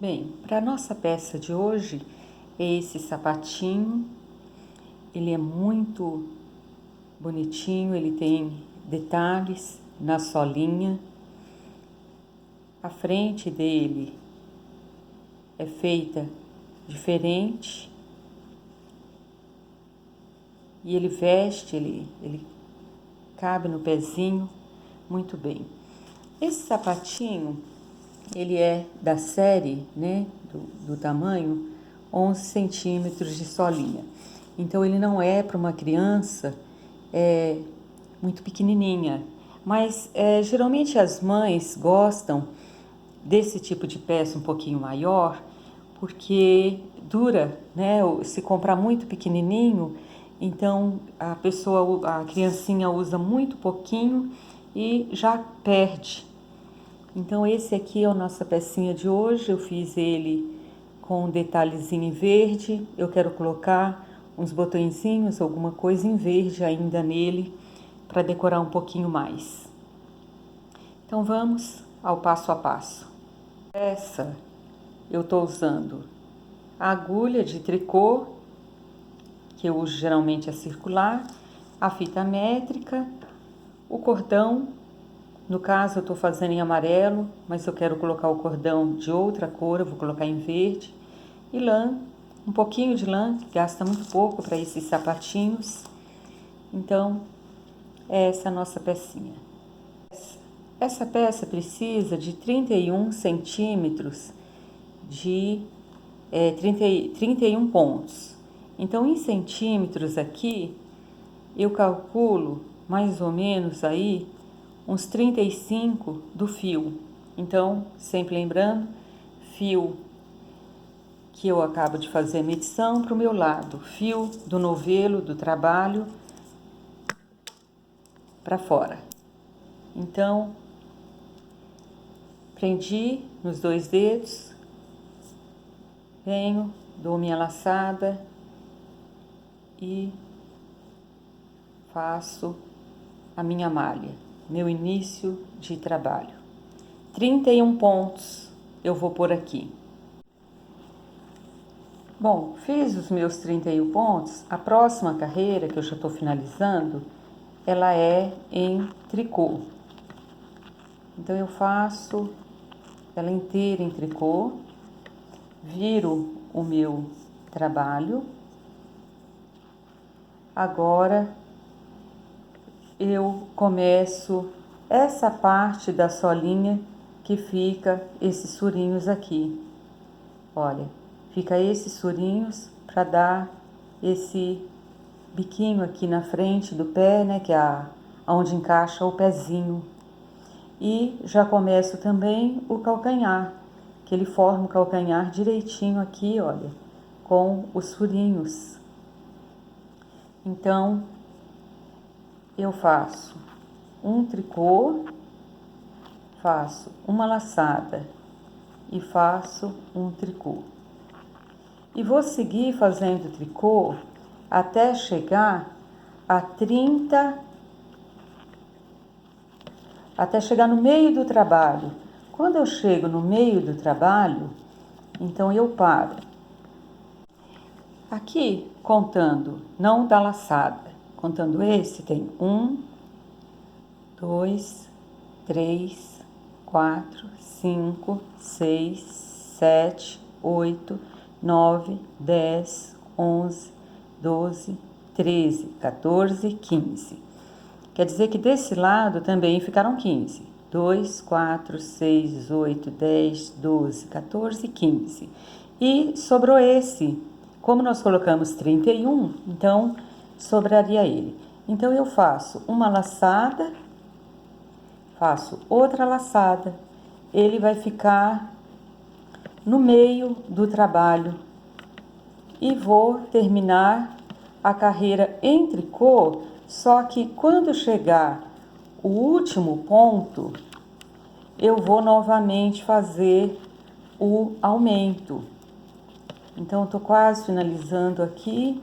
Bem, para a nossa peça de hoje, é esse sapatinho. Ele é muito bonitinho, ele tem detalhes na solinha. A frente dele é feita diferente. E ele veste, ele cabe no pezinho muito bem. Esse sapatinho, ele é da série, né, do tamanho 11 centímetros de solinha. Então, ele não é para uma criança muito pequenininha. Mas, geralmente as mães gostam desse tipo de peça um pouquinho maior, porque dura, né? Se comprar muito pequenininho, então a criancinha usa muito pouquinho e já perde. Então esse aqui é a nossa pecinha de hoje. Eu fiz ele com um detalhezinho em verde. Eu quero colocar uns botõezinhos, alguma coisa em verde ainda nele, para decorar um pouquinho mais. Então vamos ao passo a passo. Essa eu estou usando a agulha de tricô, que eu uso geralmente a circular, a fita métrica, o cordão. No caso eu estou fazendo em amarelo, mas eu quero colocar o cordão de outra cor, eu vou colocar em verde. E lã, um pouquinho de lã, que gasta muito pouco para esses sapatinhos. Então, é essa a nossa pecinha. Essa peça precisa de 31 centímetros de 31 pontos. Então, em centímetros aqui, eu calculo mais ou menos aí uns 35 do fio. Então, sempre lembrando, fio que eu acabo de fazer a medição para o meu lado, fio do novelo do trabalho para fora. Então, prendi nos 2 dedos, venho, dou minha laçada e faço a minha malha, meu início de trabalho. 31 pontos eu vou pôr aqui. Bom, fiz os meus 31 pontos. A próxima carreira, que eu já estou finalizando, ela é em tricô. Então, eu faço ela inteira em tricô, viro o meu trabalho. Agora, eu começo essa parte da solinha que fica esses surinhos aqui. Olha, fica esses surinhos para dar esse biquinho aqui na frente do pé, né, que é onde encaixa o pezinho. E já começo também o calcanhar, que ele forma o calcanhar direitinho aqui, olha, com os furinhos. Então, eu faço um tricô, faço uma laçada e faço um tricô. E vou seguir fazendo tricô até chegar a 30, até chegar no meio do trabalho. Quando eu chego no meio do trabalho, então eu paro. Aqui, contando, não da laçada, contando esse, tem 1, 2, 3, 4, 5, 6, 7, 8, 9, 10, 11, 12, 13, 14, 15. Quer dizer que desse lado também ficaram 15. 2, 4, 6, 8, 10, 12, 14, 15. E sobrou esse. Como nós colocamos 31, então sobraria ele. Então eu faço uma laçada, faço outra laçada. Ele vai ficar no meio do trabalho. E vou terminar a carreira em tricô, só que quando chegar o último ponto, eu vou novamente fazer o aumento. Então, eu tô quase finalizando aqui.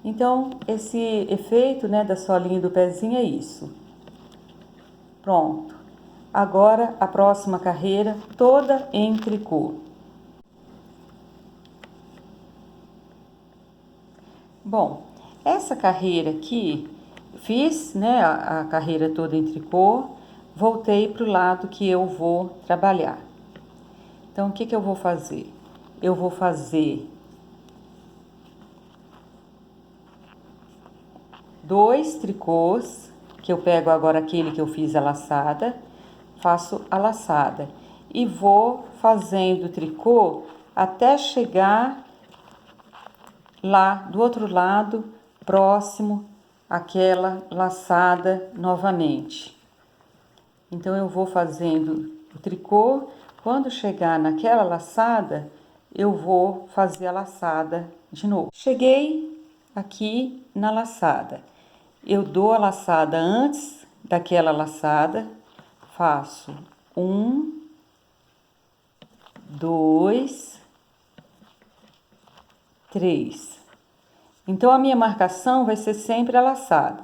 Então, esse efeito, né, da solinha do pezinho é isso. Pronto. agora a próxima carreira toda em tricô. Bom, essa carreira aqui, fiz, né, a carreira toda em tricô, voltei para o lado que eu vou trabalhar. Então, o que que eu vou fazer? Eu vou fazer 2 tricôs, que eu pego agora aquele que eu fiz a laçada, faço a laçada e vou fazendo tricô até chegar lá do outro lado, próximo àquela laçada novamente. Então, eu vou fazendo o tricô, quando chegar naquela laçada, eu vou fazer a laçada de novo. Cheguei aqui na laçada, eu dou a laçada antes daquela laçada, faço 1, 2, 3. Então, a minha marcação vai ser sempre a laçada.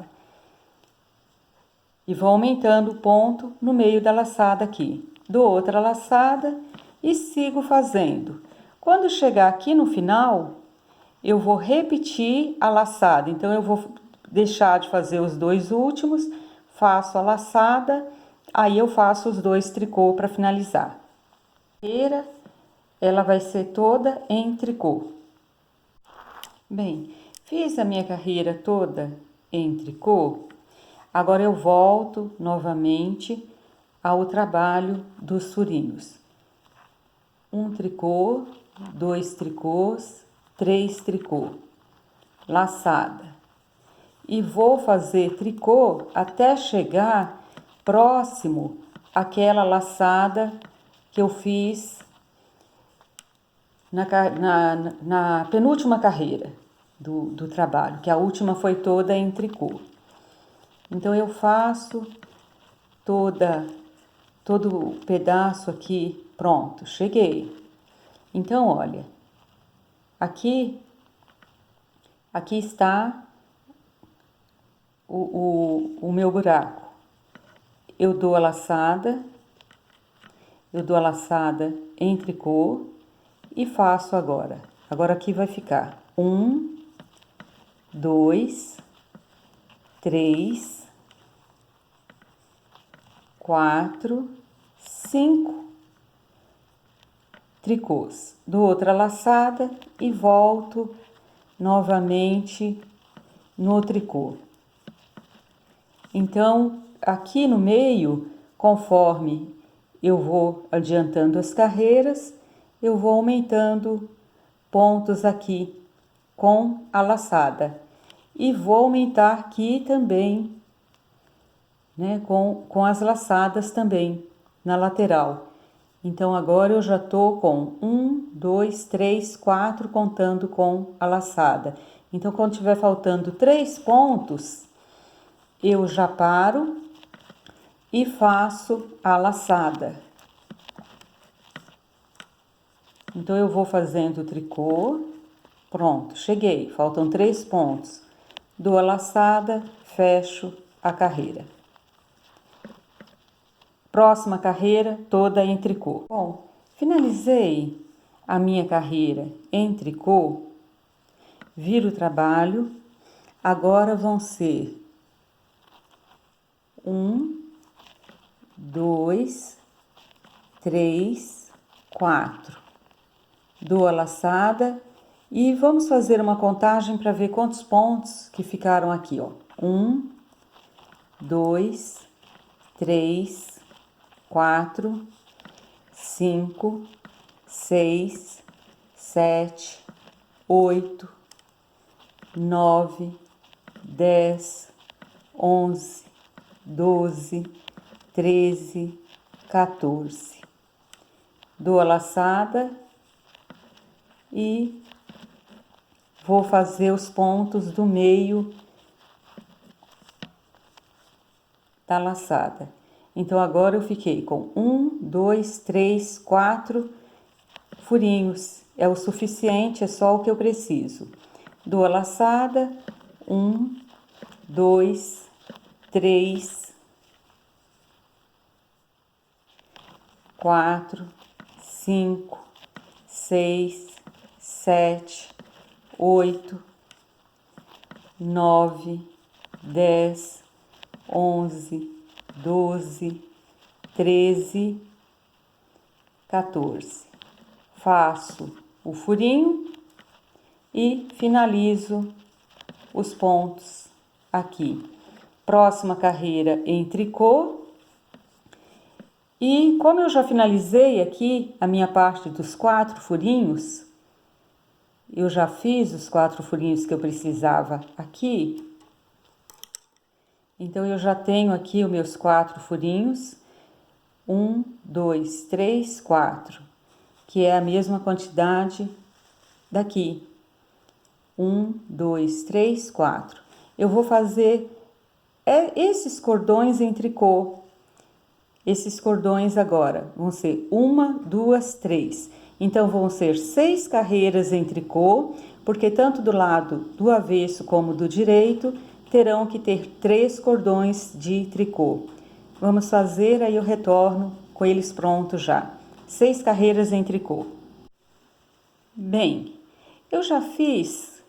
E vou aumentando o ponto no meio da laçada aqui. Dou outra laçada e sigo fazendo. Quando chegar aqui no final, eu vou repetir a laçada. Então, eu vou deixar de fazer os 2 últimos, faço a laçada, aí eu faço os 2 tricô para finalizar. A carreira, ela vai ser toda em tricô. Bem, fiz a minha carreira toda em tricô, agora eu volto novamente ao trabalho dos furinhos. 1 tricô, 2 tricôs, 3 tricô, laçada. E vou fazer tricô até chegar próximo àquela laçada que eu fiz na penúltima carreira do trabalho, que a última foi toda em tricô. Então, eu faço todo o pedaço aqui, pronto, cheguei. Então, olha, aqui está o meu buraco. Eu dou a laçada em tricô e faço agora. Agora aqui vai ficar 1, 2, 3, 4, 5 tricôs. Dou outra laçada e volto novamente no tricô. Então, aqui no meio, conforme eu vou adiantando as carreiras, eu vou aumentando pontos aqui com a laçada. E vou aumentar aqui também, né, com as laçadas também, na lateral. Então, agora eu já tô com 1, 2, 3, 4, contando com a laçada. Então, quando tiver faltando 3 pontos, eu já paro e faço a laçada. Então, eu vou fazendo o tricô, pronto, cheguei, faltam 3 pontos. Dou a laçada, fecho a carreira. Próxima carreira toda em tricô. Bom, finalizei a minha carreira em tricô, viro o trabalho, agora vão ser 1, 2, 3, 4. Dou a laçada e vamos fazer uma contagem para ver quantos pontos que ficaram aqui, ó. 1, 2, 3, 4, 5, 6, 7, 8, 9, 10, 11, 12, 13, 14. Dou a laçada e vou fazer os pontos do meio da laçada. Então, agora eu fiquei com 1, 2, 3, 4 furinhos. É o suficiente, é só o que eu preciso. Dou a laçada, 1, 2, 3, 4, 5, 6, 7, 8, 9, 10, 11, 12, 13, 14. Faço o furinho e finalizo os pontos aqui. Próxima carreira em tricô. E como eu já finalizei aqui a minha parte dos 4 furinhos, eu já fiz os 4 furinhos que eu precisava aqui. Então, eu já tenho aqui os meus 4 furinhos. 1, 2, 3, 4, que é a mesma quantidade daqui. 1, 2, 3, 4. Eu vou fazer esses cordões em tricô. Esses cordões agora vão ser 1, 2, 3. Então, vão ser 6 carreiras em tricô, porque tanto do lado do avesso como do direito terão que ter 3 cordões de tricô. Vamos fazer, aí eu retorno com eles prontos já. 6 carreiras em tricô. Bem, eu já fiz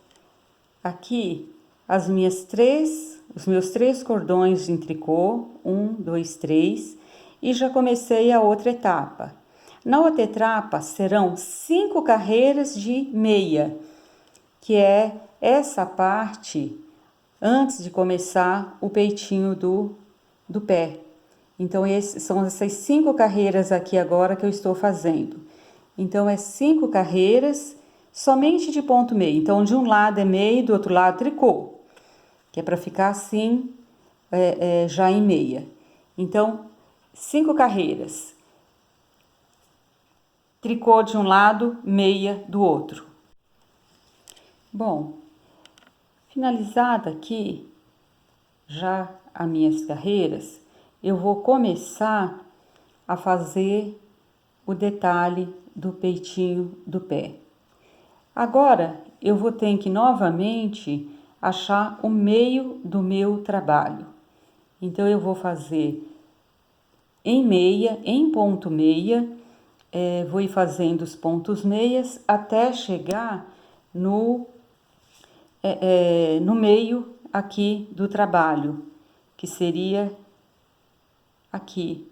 aqui os meus 3 cordões em tricô, 1, 2, 3, e já comecei a outra etapa. Na outra etapa serão 5 carreiras de meia, que é essa parte antes de começar o peitinho do pé. Então, são essas 5 carreiras aqui agora que eu estou fazendo. Então, é 5 carreiras somente de ponto meio. Então, de um lado é meio, do outro lado tricô, que é para ficar assim, já em meia. Então, 5 carreiras. Tricô de um lado, meia do outro. Bom, finalizada aqui já as minhas carreiras, eu vou começar a fazer o detalhe do peitinho do pé. Agora, eu vou ter que novamente achar o meio do meu trabalho. Então, eu vou fazer em meia, em ponto meia, vou ir fazendo os pontos meias até chegar no meio aqui do trabalho, que seria aqui.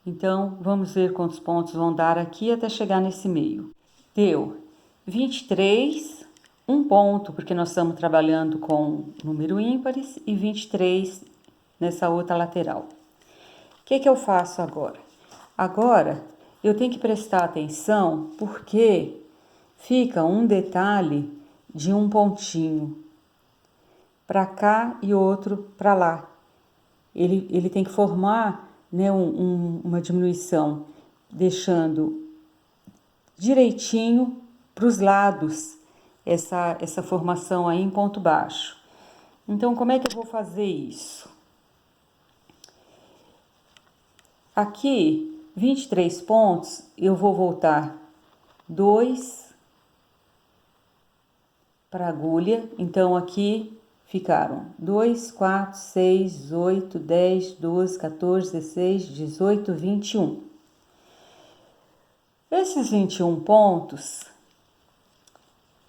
Então, vamos ver quantos pontos vão dar aqui até chegar nesse meio. Deu 23, um ponto, porque nós estamos trabalhando com número ímpares, e 23 nessa outra lateral. O que eu faço agora? Agora, eu tenho que prestar atenção, porque fica um detalhe de um pontinho para cá e outro para lá. Ele tem que formar, né, uma diminuição, deixando direitinho para os lados essa formação aí em ponto baixo. Então, como é que eu vou fazer isso? Aqui, 23 pontos, eu vou voltar 2 para a agulha. Então, aqui ficaram 2, 4, 6, 8, 10, 12, 14, 16, 18, 21. Esses 21 pontos,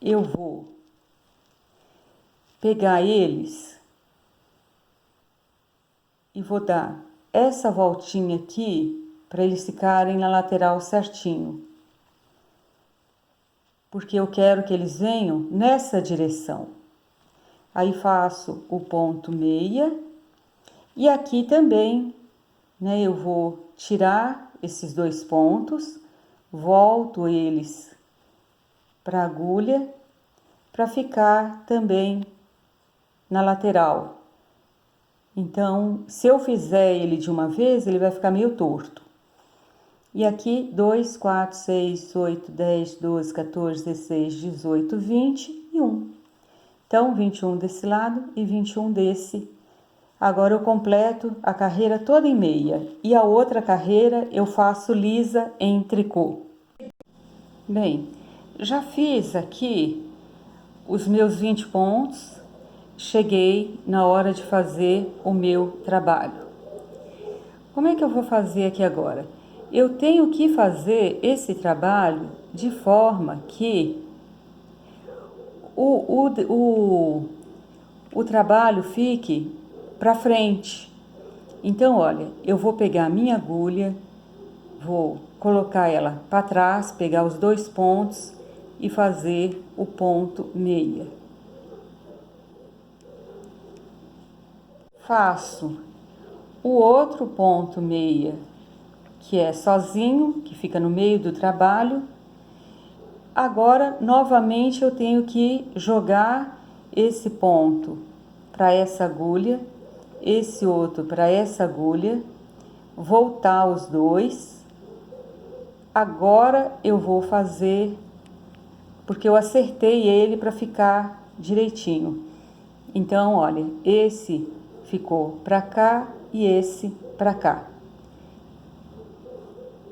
eu vou pegar eles e vou dar essa voltinha aqui para eles ficarem na lateral certinho. Porque eu quero que eles venham nessa direção. Aí faço o ponto meia e aqui também, né, eu vou tirar esses 2 pontos, volto eles para a agulha para ficar também na lateral. Então, se eu fizer ele de uma vez, ele vai ficar meio torto. E aqui, 2, 4, 6, 8, 10, 12, 14, 16, 18, 20 e 1. Então, 21 desse lado e 21 desse. Agora, eu completo a carreira toda em meia. E a outra carreira eu faço lisa em tricô. Bem, já fiz aqui os meus 20 pontos. Cheguei na hora de fazer o meu trabalho. Como é que eu vou fazer aqui agora? eu tenho que fazer esse trabalho de forma que o trabalho fique para frente. Então, olha, eu vou pegar a minha agulha, vou colocar ela para trás, pegar os 2 pontos e fazer o ponto meia. Faço o outro ponto meia, que é sozinho, que fica no meio do trabalho. Agora, novamente, eu tenho que jogar esse ponto para essa agulha, esse outro para essa agulha, voltar os 2. Agora eu vou fazer, porque eu acertei ele para ficar direitinho. Então, olha, esse ficou para cá e esse para cá.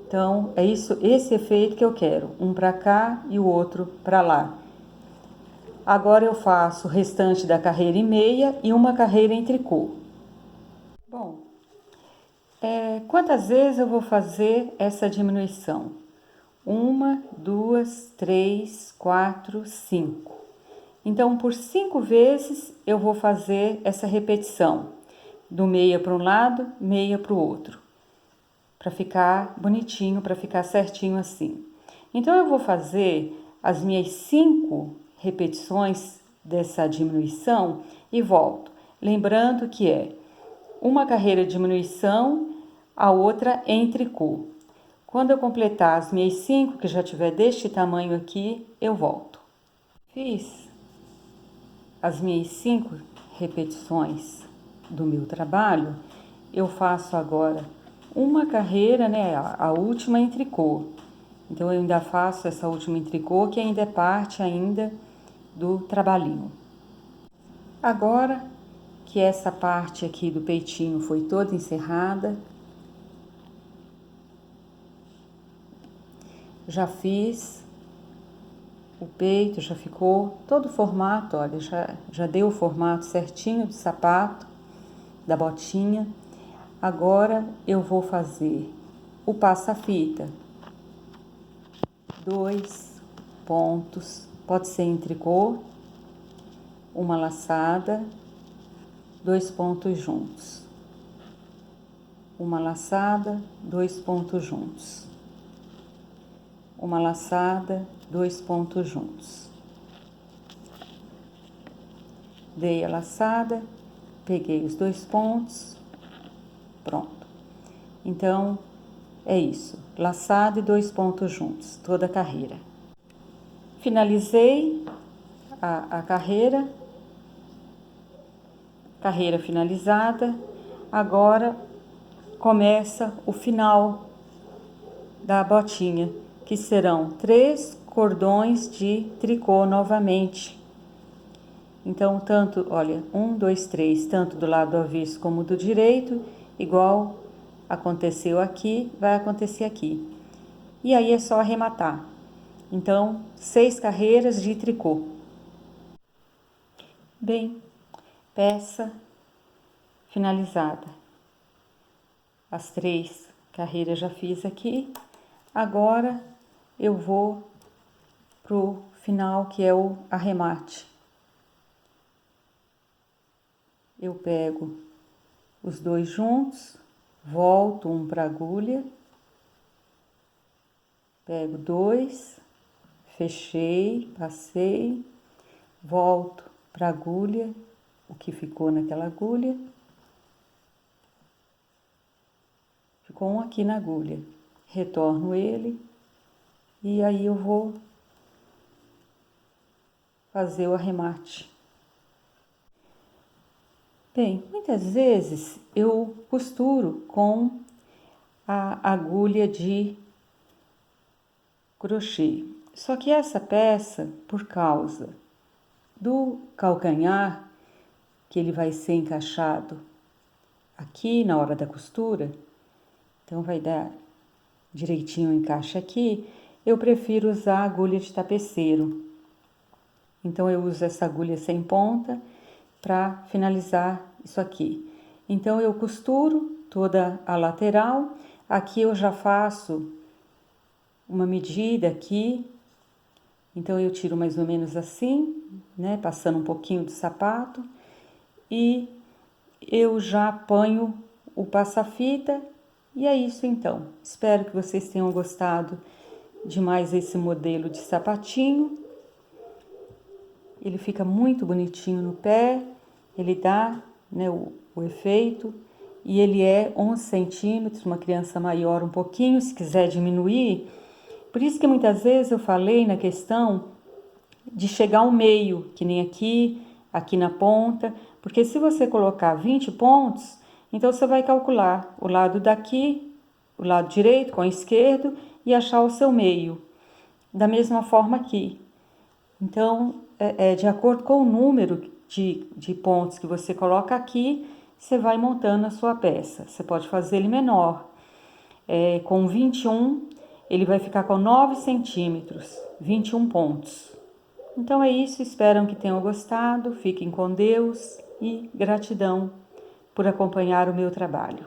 Então, é isso, esse efeito que eu quero, um para cá e o outro para lá. Agora eu faço o restante da carreira em meia e uma carreira em tricô. Bom, quantas vezes eu vou fazer essa diminuição? 1, 2, 3, 4, 5. Então, por 5 vezes eu vou fazer essa repetição, do meia para um lado, meia para o outro, para ficar bonitinho, para ficar certinho assim. Então, eu vou fazer as minhas 5 repetições dessa diminuição e volto. Lembrando que é uma carreira de diminuição, a outra em tricô. Quando eu completar as minhas 5, que já tiver deste tamanho aqui, eu volto. Fiz as minhas 5 repetições do meu trabalho, eu faço agora uma carreira, né, a última em tricô. Então, eu ainda faço essa última em tricô, que ainda é parte ainda do trabalhinho. Agora que essa parte aqui do peitinho foi toda encerrada, já fiz o peito, já ficou todo o formato, olha, já deu o formato certinho do sapato, da botinha. Agora eu vou fazer o passa-fita. 2 pontos, pode ser em tricô, uma laçada, 2 pontos juntos. Uma laçada, 2 pontos juntos. Uma laçada, 2 pontos juntos. Dei a laçada, peguei os 2 pontos, pronto. Então, é isso, laçado e 2 pontos juntos, toda a carreira. Finalizei a carreira finalizada. Agora começa o final da botinha, que serão 3 cordões de tricô novamente. Então, tanto, olha, 1, 2, 3, tanto do lado avesso como do direito, igual aconteceu aqui, vai acontecer aqui. E aí é só arrematar. Então, 6 carreiras de tricô. Bem, peça finalizada. As 3 carreiras já fiz aqui. Agora eu vou pro final, que é o arremate. Eu pego os 2 juntos, volto um para a agulha, pego 2, fechei, passei, volto para a agulha, o que ficou naquela agulha, ficou um aqui na agulha, retorno ele e aí eu vou fazer o arremate. Bem, muitas vezes eu costuro com a agulha de crochê. Só que essa peça, por causa do calcanhar, que ele vai ser encaixado aqui na hora da costura, então vai dar direitinho o encaixe aqui, eu prefiro usar a agulha de tapeceiro. Então, eu uso essa agulha sem ponta para finalizar isso aqui. Então, eu costuro toda a lateral, Aqui eu já faço uma medida aqui, então eu tiro mais ou menos assim, né, passando um pouquinho do sapato, e eu já ponho o passa-fita, e é isso então. Espero que vocês tenham gostado de mais esse modelo de sapatinho. Ele fica muito bonitinho no pé, ele dá, né, o efeito, e ele é 11 centímetros, uma criança maior um pouquinho, se quiser diminuir. Por isso que muitas vezes eu falei na questão de chegar ao meio, que nem aqui na ponta, porque se você colocar 20 pontos, então você vai calcular o lado daqui, o lado direito com o esquerdo e achar o seu meio. Da mesma forma aqui. Então, de acordo com o número de pontos que você coloca aqui, você vai montando a sua peça. Você pode fazer ele menor. Com 21, ele vai ficar com 9 centímetros, 21 pontos. Então é isso, espero que tenham gostado, fiquem com Deus e gratidão por acompanhar o meu trabalho.